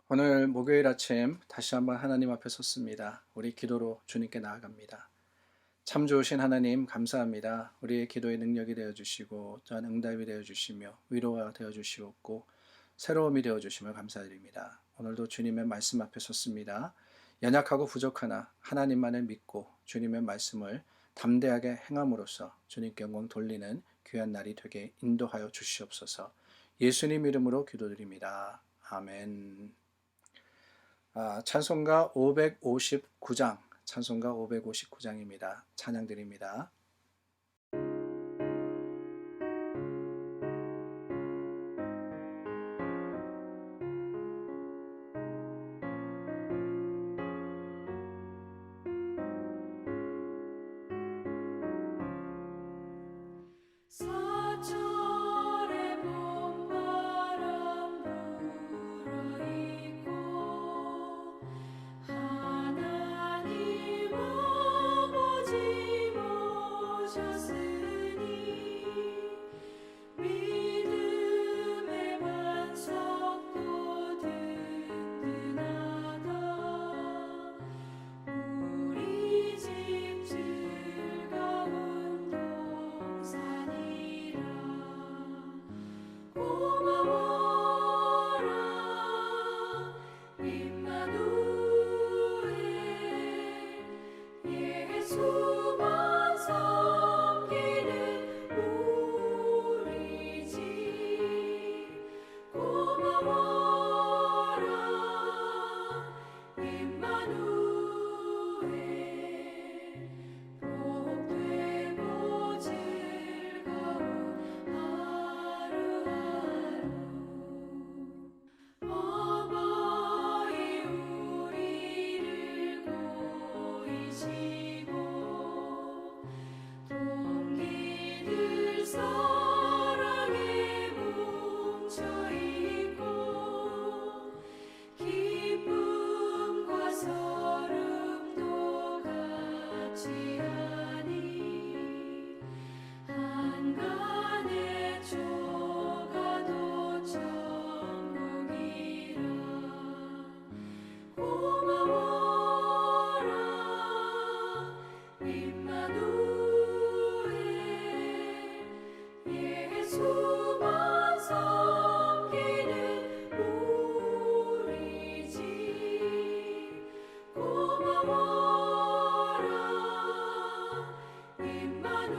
오늘 목요일 아침 다시 한번 하나님 앞에 섰습니다. 우리 기도로 주님께 나아갑니다. 참 좋으신 하나님 감사합니다. 우리의 기도의 능력이 되어주시고 또한 응답이 되어주시며 위로가 되어주시옵고 새로움이 되어주심을 감사드립니다. 오늘도 주님의 말씀 앞에 섰습니다. 연약하고 부족하나 하나님만을 믿고 주님의 말씀을 담대하게 행함으로써 주님께 영광 돌리는 귀한 날이 되게 인도하여 주시옵소서. 예수님 이름으로 기도드립니다. 아멘. 찬송가 559장, 찬송가 559장입니다. 찬양드립니다. 사절의 봄바람 불어있고 하나님 아버지 모셨으니 믿음의 반석도 든든하다. 우리 집 즐거운 동산이라. 고마워라 임마누엘. 예수만 섬기는 우리 집. 고마워라 임마누엘. 복되고 즐거운 하루하루. 어버이 우리를 보이시고 동기들 사랑에 뭉쳐있고 기쁨과 서름도 같이 하니 한간에 조가도 천국이라. 고마워라 임마누엘. 예수만 섬기는 우리 집. 고마워라 임마누엘.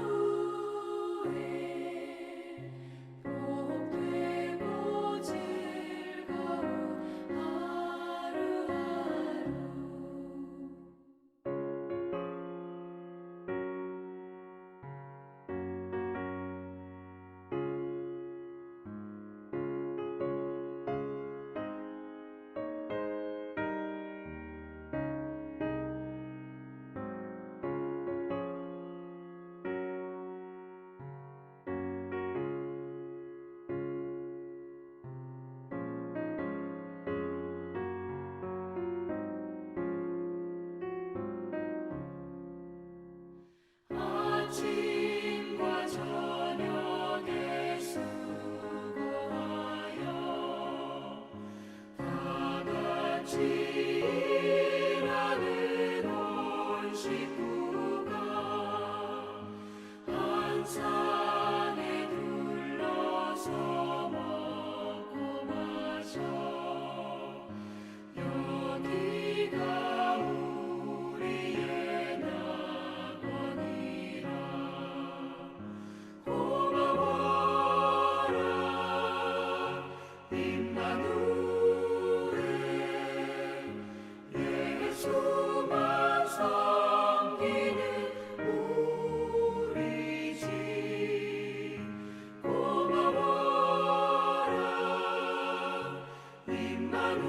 복되고 즐거운 하루하루. 아침과 저녁에 수고하여 다같이 일하는 온 식구가 한 산에 둘러서 먹고 마셔. 여기가 우리의 낙원이라. 고마워라 임마누엘. 예수만 섬기는 우리 집. 고마워라 임마누엘.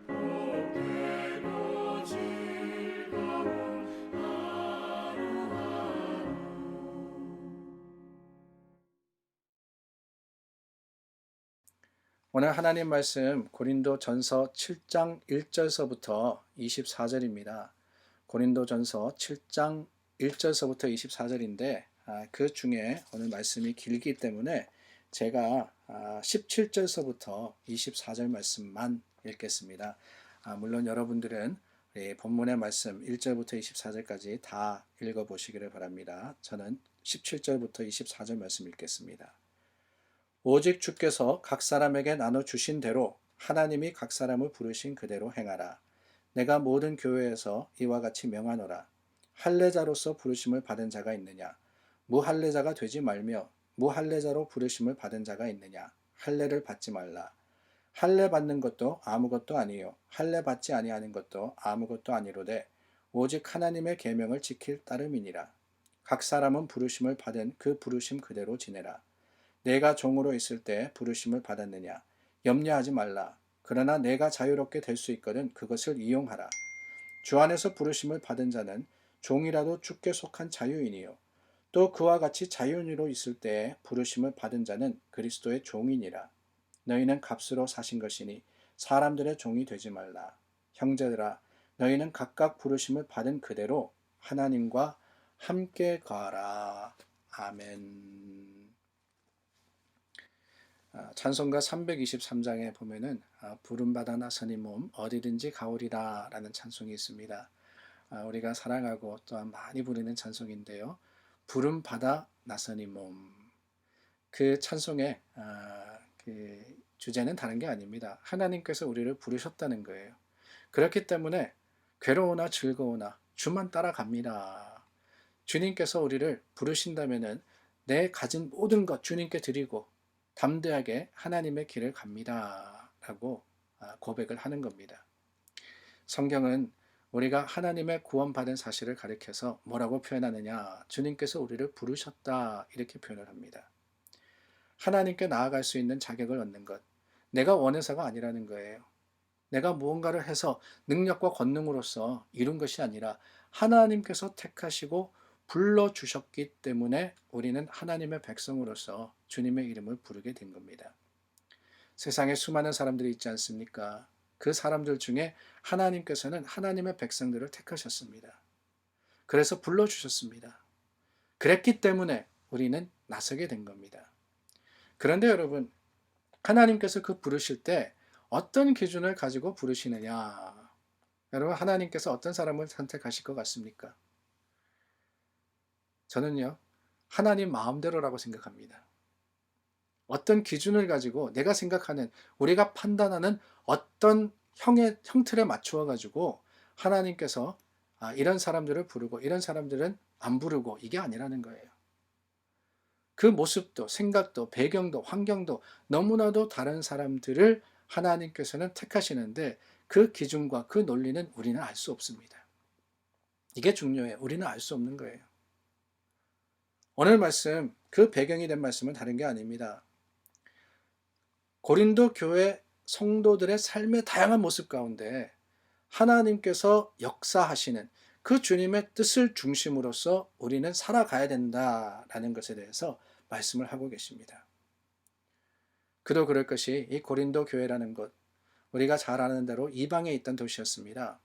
복되고 즐거운 하루하루. 오늘 하나님 말씀 고린도 전서 7장 1절서부터 24절입니다. 고린도 전서 7장 1절서부터 24절인데 그 중에 오늘 말씀이 길기 때문에 제가 17절서부터 24절 말씀만 읽겠습니다. 물론 여러분들은 본문의 말씀 1절부터 24절까지 다 읽어보시기를 바랍니다. 저는 17절부터 24절 말씀 읽겠습니다. 오직 주께서 각 사람에게 나눠주신 대로 하나님이 각 사람을 부르신 그대로 행하라. 내가 모든 교회에서 이와 같이 명하노라. 할례자로서 부르심을 받은 자가 있느냐? 무할례자가 되지 말며 무할례자로 부르심을 받은 자가 있느냐? 할례를 받지 말라. 할례 받는 것도 아무것도 아니요 할례 받지 아니하는 것도 아무것도 아니로되 오직 하나님의 계명을 지킬 따름이니라. 각 사람은 부르심을 받은 그 부르심 그대로 지내라. 내가 종으로 있을 때 부르심을 받았느냐? 염려하지 말라. 그러나 내가 자유롭게 될 수 있거든 그것을 이용하라. 주 안에서 부르심을 받은 자는 종이라도 주께 속한 자유인이요 또 그와 같이 자유인으로 있을 때에 부르심을 받은 자는 그리스도의 종이니라. 너희는 값으로 사신 것이니 사람들의 종이 되지 말라. 형제들아, 너희는 각각 부르심을 받은 그대로 하나님과 함께 거하라. 아멘. 찬송가 323장에 보면은 부름받아 나서니 몸 어디든지 가오리라 라는 찬송이 있습니다. 우리가 사랑하고 또한 많이 부르는 찬송인데요. 부름받아 나서니 몸. 그 찬송의 그 주제는 다른 게 아닙니다. 하나님께서 우리를 부르셨다는 거예요. 그렇기 때문에 괴로우나 즐거우나 주만 따라갑니다. 주님께서 우리를 부르신다면은 내 가진 모든 것 주님께 드리고 담대하게 하나님의 길을 갑니다. 라고 고백을 하는 겁니다. 성경은 우리가 하나님의 구원받은 사실을 가리켜서 뭐라고 표현하느냐? 주님께서 우리를 부르셨다 이렇게 표현을 합니다. 하나님께 나아갈 수 있는 자격을 얻는 것. 내가 원해서가 아니라는 거예요. 내가 무언가를 해서 능력과 권능으로서 이룬 것이 아니라 하나님께서 택하시고 불러주셨기 때문에 우리는 하나님의 백성으로서 주님의 이름을 부르게 된 겁니다. 세상에 수많은 사람들이 있지 않습니까? 그 사람들 중에 하나님께서는 하나님의 백성들을 택하셨습니다. 그래서 불러주셨습니다. 그랬기 때문에 우리는 나서게 된 겁니다. 그런데 여러분, 하나님께서 그 부르실 때 어떤 기준을 가지고 부르시느냐? 여러분, 하나님께서 어떤 사람을 선택하실 것 같습니까? 저는요, 하나님 마음대로라고 생각합니다. 어떤 기준을 가지고 내가 생각하는, 우리가 판단하는 어떤 형틀에 맞추어 가지고 하나님께서 이런 사람들을 부르고 이런 사람들은 안 부르고 이게 아니라는 거예요. 그 모습도 생각도 배경도 환경도 너무나도 다른 사람들을 하나님께서는 택하시는데 그 기준과 그 논리는 우리는 알 수 없습니다. 이게 중요해요. 우리는 알 수 없는 거예요. 오늘 말씀, 그 배경이 된 말씀은 다른 게 아닙니다. 고린도 교회 성도들의 삶의 다양한 모습 가운데 하나님께서 역사하시는 그 주님의 뜻을 중심으로서 우리는 살아가야 된다라는 것에 대해서 말씀을 하고 계십니다. 그도 그럴 것이 이 고린도 교회라는 곳, 우리가 잘 아는 대로 이방에 있던 도시였습니다.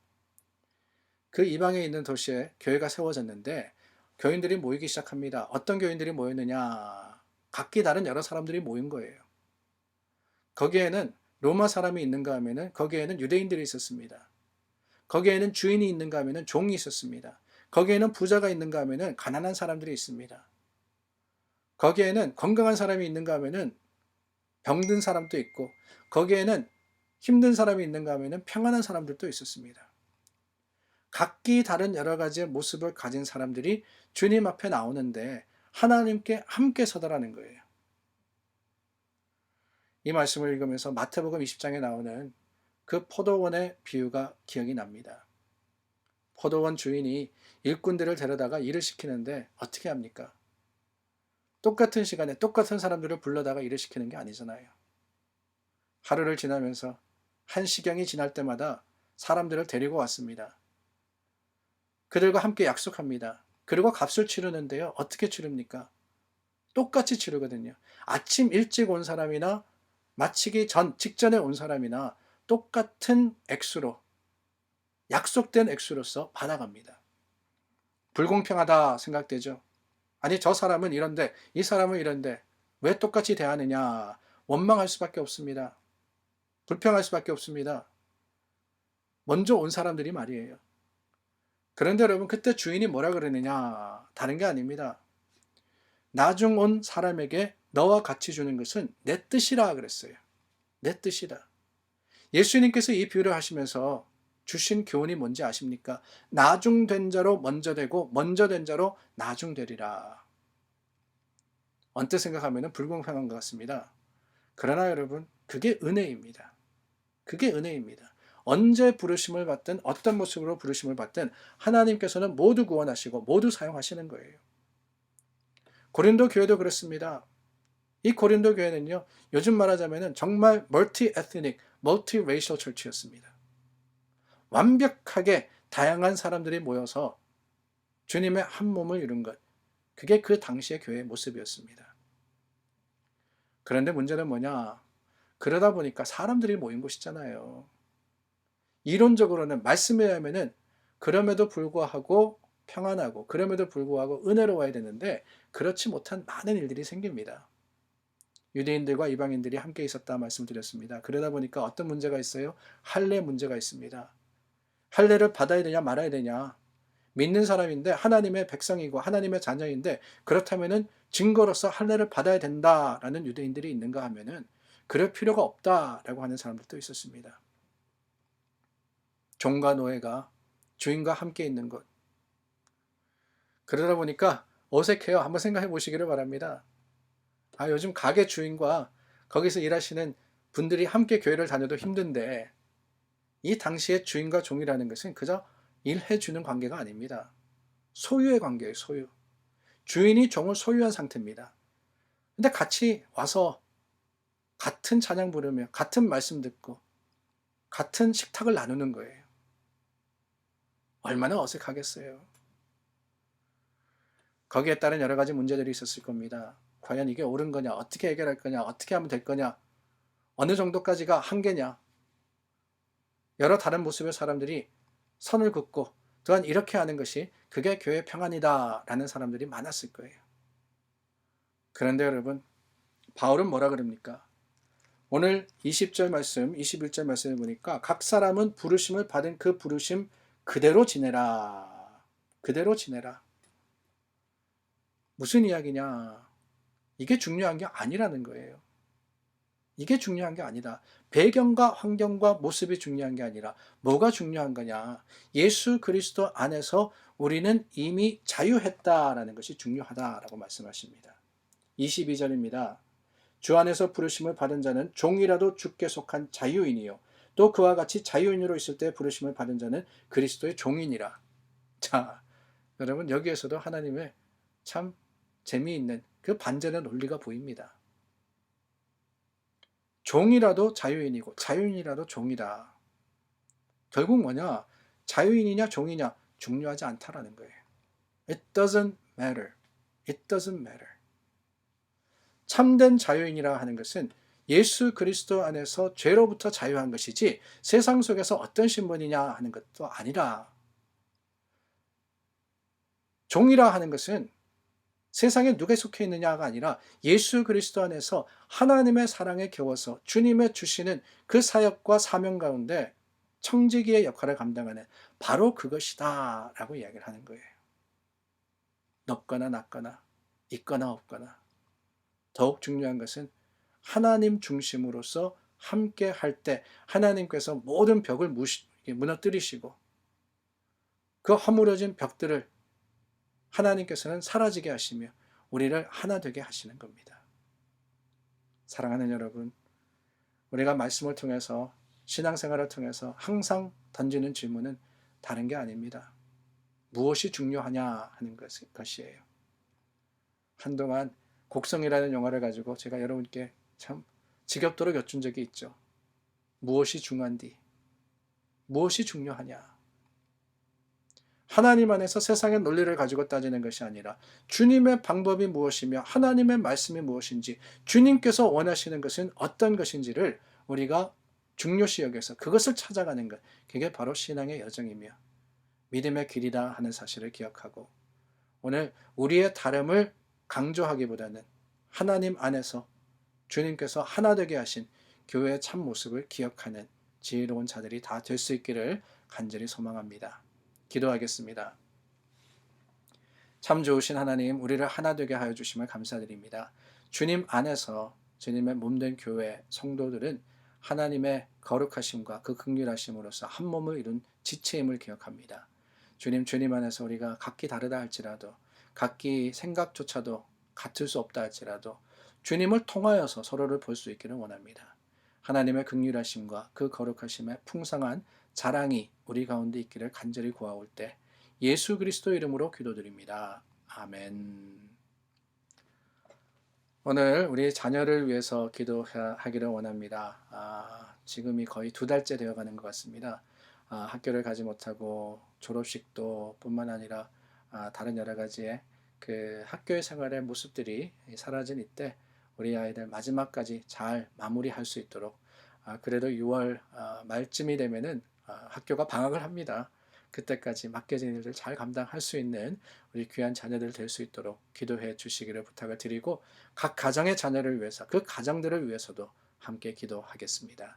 그 이방에 있는 도시에 교회가 세워졌는데 교인들이 모이기 시작합니다. 어떤 교인들이 모였느냐? 각기 다른 여러 사람들이 모인 거예요. 거기에는 로마 사람이 있는가 하면은 거기에는 유대인들이 있었습니다. 거기에는 주인이 있는가 하면은 종이 있었습니다. 거기에는 부자가 있는가 하면은 가난한 사람들이 있습니다. 거기에는 건강한 사람이 있는가 하면은 병든 사람도 있고 거기에는 힘든 사람이 있는가 하면은 평안한 사람들도 있었습니다. 각기 다른 여러 가지의 모습을 가진 사람들이 주님 앞에 나오는데 하나님께 함께 서더라는 거예요. 이 말씀을 읽으면서 마태복음 20장에 나오는 그 포도원의 비유가 기억이 납니다. 포도원 주인이 일꾼들을 데려다가 일을 시키는데 어떻게 합니까? 똑같은 시간에 똑같은 사람들을 불러다가 일을 시키는 게 아니잖아요. 하루를 지나면서 한 시경이 지날 때마다 사람들을 데리고 왔습니다. 그들과 함께 약속합니다. 그리고 값을 치르는데요. 어떻게 치릅니까? 똑같이 치르거든요. 아침 일찍 온 사람이나 마치기 직전에 온 사람이나 똑같은 액수로, 약속된 액수로서 받아갑니다. 불공평하다 생각되죠. 아니 저 사람은 이런데 이 사람은 이런데 왜 똑같이 대하느냐? 원망할 수밖에 없습니다. 불평할 수밖에 없습니다. 먼저 온 사람들이 말이에요. 그런데 여러분, 그때 주인이 뭐라 그러느냐? 다른 게 아닙니다. 나중 온 사람에게 너와 같이 주는 것은 내 뜻이라 그랬어요. 내 뜻이다. 예수님께서 이 비유를 하시면서 주신 교훈이 뭔지 아십니까? 나중된 자로 먼저 되고 먼저 된 자로 나중되리라. 언뜻 생각하면 불공평한 것 같습니다. 그러나 여러분, 그게 은혜입니다. 그게 은혜입니다. 언제 부르심을 받든 어떤 모습으로 부르심을 받든 하나님께서는 모두 구원하시고 모두 사용하시는 거예요. 고린도 교회도 그렇습니다. 이 고린도 교회는요, 요즘 말하자면 정말 멀티 에트닉, 멀티 레이셔 철치였습니다. 완벽하게 다양한 사람들이 모여서 주님의 한 몸을 이룬 것, 그게 그 당시의 교회의 모습이었습니다. 그런데 문제는 뭐냐? 그러다 보니까 사람들이 모인 곳이잖아요. 이론적으로는 말씀에 의하면은 그럼에도 불구하고 평안하고 그럼에도 불구하고 은혜로워야 되는데 그렇지 못한 많은 일들이 생깁니다. 유대인들과 이방인들이 함께 있었다 말씀드렸습니다. 그러다 보니까 어떤 문제가 있어요? 할례 문제가 있습니다. 할례를 받아야 되냐 말아야 되냐. 믿는 사람인데 하나님의 백성이고 하나님의 자녀인데 그렇다면은 증거로서 할례를 받아야 된다라는 유대인들이 있는가 하면은 그럴 필요가 없다라고 하는 사람들도 있었습니다. 종과 노예가 주인과 함께 있는 것. 그러다 보니까 어색해요. 한번 생각해 보시기를 바랍니다. 요즘 가게 주인과 거기서 일하시는 분들이 함께 교회를 다녀도 힘든데 이 당시에 주인과 종이라는 것은 그저 일해주는 관계가 아닙니다. 소유의 관계예요. 소유. 주인이 종을 소유한 상태입니다. 근데 같이 와서 같은 찬양 부르며 같은 말씀 듣고 같은 식탁을 나누는 거예요. 얼마나 어색하겠어요. 거기에 따른 여러 가지 문제들이 있었을 겁니다. 과연 이게 옳은 거냐? 어떻게 해결할 거냐? 어떻게 하면 될 거냐? 어느 정도까지가 한계냐? 여러 다른 모습의 사람들이 선을 긋고 또한 이렇게 하는 것이 그게 교회 평안이다 라는 사람들이 많았을 거예요. 그런데 여러분, 바울은 뭐라 그럽니까? 오늘 20절 말씀, 21절 말씀을 보니까 각 사람은 부르심을 받은 그 부르심 그대로 지내라. 그대로 지내라. 무슨 이야기냐? 이게 중요한 게 아니라는 거예요. 이게 중요한 게 아니다. 배경과 환경과 모습이 중요한 게 아니라 뭐가 중요한 거냐? 예수 그리스도 안에서 우리는 이미 자유했다라는 것이 중요하다라고 말씀하십니다. 22절입니다. 주 안에서 부르심을 받은 자는 종이라도 주께 속한 자유인이요. 또 그와 같이 자유인으로 있을 때 부르심을 받은 자는 그리스도의 종이니라. 자, 여러분 여기에서도 하나님의 참 재미있는 그 반전의 논리가 보입니다. 종이라도 자유인이고 자유인이라도 종이다. 결국 뭐냐? 자유인이냐 종이냐 중요하지 않다라는 거예요. It doesn't matter. It doesn't matter. 참된 자유인이라 하는 것은 예수 그리스도 안에서 죄로부터 자유한 것이지 세상 속에서 어떤 신분이냐 하는 것도 아니라 종이라 하는 것은 세상에 누가 속해 있느냐가 아니라 예수 그리스도 안에서 하나님의 사랑에 겨워서 주님의 주시는 그 사역과 사명 가운데 청지기의 역할을 감당하는 바로 그것이다 라고 이야기를 하는 거예요. 높거나 낮거나 있거나 없거나 더욱 중요한 것은 하나님 중심으로서 함께 할 때 하나님께서 모든 벽을 무너뜨리시고 그 허물어진 벽들을 하나님께서는 사라지게 하시며 우리를 하나 되게 하시는 겁니다. 사랑하는 여러분, 우리가 말씀을 통해서 신앙생활을 통해서 항상 던지는 질문은 다른 게 아닙니다. 무엇이 중요하냐 하는 것이에요. 한동안 곡성이라는 영화를 가지고 제가 여러분께 참 지겹도록 여쭌 적이 있죠. 무엇이 중요한디? 무엇이 중요하냐? 하나님 안에서 세상의 논리를 가지고 따지는 것이 아니라 주님의 방법이 무엇이며 하나님의 말씀이 무엇인지 주님께서 원하시는 것은 어떤 것인지를 우리가 중요시 여겨서 그것을 찾아가는 것, 그게 바로 신앙의 여정이며 믿음의 길이다 하는 사실을 기억하고 오늘 우리의 다름을 강조하기보다는 하나님 안에서 주님께서 하나 되게 하신 교회의 참 모습을 기억하는 지혜로운 자들이 다 될 수 있기를 간절히 소망합니다. 기도하겠습니다. 참 좋으신 하나님, 우리를 하나 되게 하여 주심을 감사드립니다. 주님 안에서 주님의 몸된 교회 성도들은 하나님의 거룩하심과 그 긍휼하심으로써 한 몸을 이룬 지체임을 기억합니다. 주님 안에서 우리가 각기 다르다 할지라도, 각기 생각조차도 같을 수 없다 할지라도 주님을 통하여서 서로를 볼 수 있기를 원합니다. 하나님의 긍휼하심과 그 거룩하심의 풍성한 자랑이 우리 가운데 있기를 간절히 구하올 때 예수 그리스도 이름으로 기도드립니다. 아멘. 오늘 우리 자녀를 위해서 기도하기를 원합니다. 지금이 거의 2달째 되어가는 것 같습니다. 학교를 가지 못하고 졸업식도 뿐만 아니라 다른 여러 가지의 그 학교의 생활의 모습들이 사라진 이때 우리 아이들 마지막까지 잘 마무리할 수 있도록, 그래도 6월 말쯤이 되면은 학교가 방학을 합니다. 그때까지 맡겨진 일을 잘 감당할 수 있는 우리 귀한 자녀들 될 수 있도록 기도해 주시기를 부탁을 드리고, 각 가정의 자녀를 위해서, 그 가정들을 위해서도 함께 기도하겠습니다.